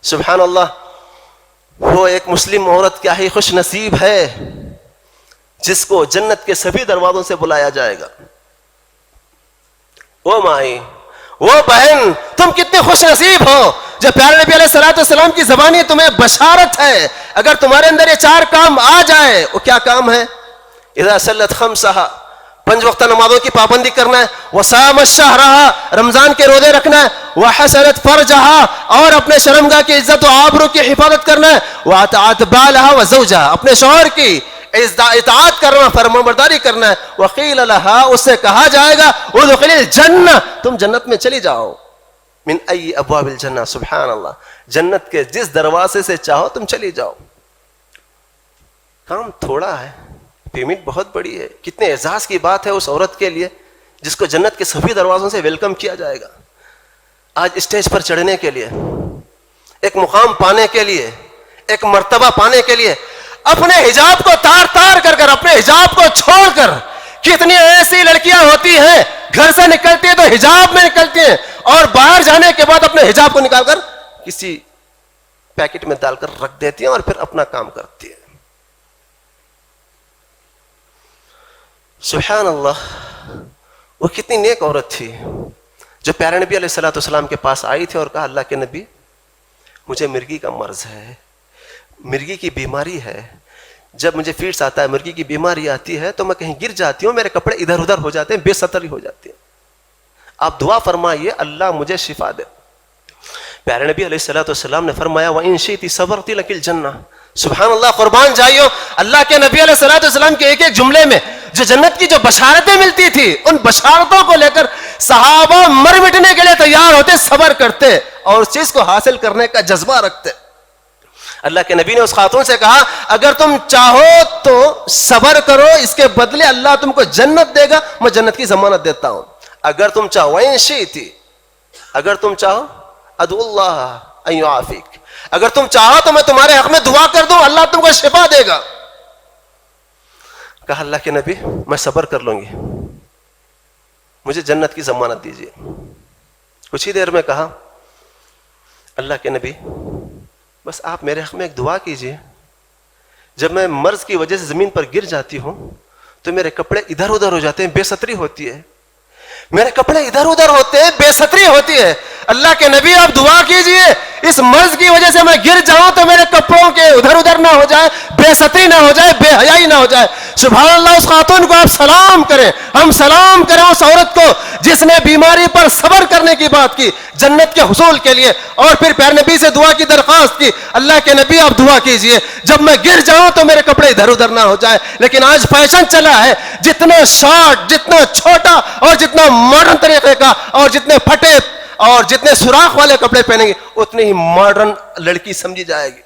سبحان اللہ, وہ ایک مسلم عورت کیا ہی خوش نصیب ہے جس کو جنت کے سبھی دروازوں سے بلایا جائے گا. وہ مائی, وہ بہن, تم کتنے خوش نصیب ہو جو پیارے نبی علیہ الصلوۃ والسلام کی زبانی تمہیں بشارت ہے. اگر تمہارے اندر یہ 4 کام آ جائے, وہ کیا کام ہے؟ اذا صلت خمسہا, 5 وقت نمازوں کی پابندی کرنا ہے. وصام الشہرہا, رمضان کے روزے رکھنا ہے. وحسنت فرجہا, اور اپنے شرمگاہ کی عزت و آبرو کی حفاظت کرنا ہے. واطاعت بالہا وزوجہا, اپنے شوہر کی اطاعت کرنا, فرمانبرداری کرنا ہے. وقیل لہا, اس سے کہا جائے گا ادخلی الجنہ, تم جنت میں چلی جاؤ. من ای ابواب الجنہ, سبحان اللہ, جنت کے جس دروازے سے چاہو تم چلی جاؤ. کام تھوڑا ہے, پیمنٹ بہت بڑی ہے. کتنے اعزاز کی بات ہے اس عورت کے لیے جس کو جنت کے سبھی دروازوں سے ویلکم کیا جائے گا. آج اسٹیج پر چڑھنے کے لیے, ایک مقام پانے کے لیے, ایک مرتبہ پانے کے لیے اپنے حجاب کو تار تار کر اپنے حجاب کو چھوڑ کر, کتنی ایسی لڑکیاں ہوتی ہیں گھر سے نکلتی ہیں تو حجاب میں نکلتی ہیں, اور باہر جانے کے بعد اپنے حجاب کو نکال کر کسی پیکٹ میں ڈال کر رکھ دیتی ہیں اور پھر اپنا کام کرتی ہیں. سبحان اللہ, وہ کتنی نیک عورت تھی جو پیارے نبی علیہ الصلوۃ والسلام کے پاس آئی تھی اور کہا اللہ کے نبی, مجھے مرگی کا مرض ہے, مرگی کی بیماری ہے. جب مجھے فیٹس آتا ہے, مرگی کی بیماری آتی ہے تو میں کہیں گر جاتی ہوں, میرے کپڑے ادھر ادھر ہو جاتے ہیں, بے ستری ہو جاتی ہیں. آپ دعا فرمائیے اللہ مجھے شفا دے. پیارے نبی علیہ الصلوۃ والسلام نے فرمایا وَإِن شِئْتِ صَبَرْتِ لَكِ الْجَنَّةُ. سبحان اللہ, قربان جائیو, اللہ کے نبی علیہ الصلوۃ والسلام کے ایک ایک جملے میں جو جنت کی جو بشارتیں ملتی تھی, ان بشارتوں کو لے کر صحابہ مر مٹنے کے لیے تیار ہوتے, صبر کرتے اور اس چیز کو حاصل کرنے کا جذبہ رکھتے. اللہ کے نبی نے اس خاتون سے کہا اگر تم چاہو تو صبر کرو, اس کے بدلے اللہ تم کو جنت دے گا, میں جنت کی ضمانت دیتا ہوں. اگر تم چاہو, وَإِن شِئْتِ, اگر تم چاہو, ادعو اللہ ان یعافیک, اگر تم چاہو تو میں تمہارے حق میں دعا کر دوں, اللہ تم کو شفا دے گا. کہا اللہ کے نبی میں صبر کر لوں گی, مجھے جنت کی ضمانت دیجیے. کچھ ہی دیر میں کہا اللہ کے نبی بس آپ میرے حق میں ایک دعا کیجیے, جب میں مرض کی وجہ سے زمین پر گر جاتی ہوں تو میرے کپڑے ادھر ادھر ہو جاتے ہیں, بے ستری ہوتی ہے, میرے کپڑے ادھر ادھر ہوتے ہیں, بے ستری ہوتی ہے. اللہ کے نبی آپ دعا کیجئے اس مرض کی وجہ سے میں گر جاؤں تو میرے کپڑوں کے ادھر ادھر نہ ہو جائے, بے ستری نہ ہو جائے, بے حیائی نہ ہو جائے. سبحان اللہ, اس خاتون کو آپ سلام کریں, ہم سلام کریں اس عورت کو جس نے بیماری پر صبر کرنے کی بات کی جنت کے حصول کے لیے, اور پھر پیارے نبی سے دعا کی درخواست کی اللہ کے نبی آپ دعا کیجئے جب میں گر جاؤں تو میرے کپڑے ادھر ادھر نہ ہو جائے. لیکن آج فیشن چلا ہے, جتنا شارٹ, جتنا چھوٹا اور جتنا ماڈرن طریقے کا اور جتنے پھٹے اور جتنے سوراخ والے کپڑے پہنیں گے اتنی ہی ماڈرن لڑکی سمجھی جائے گی.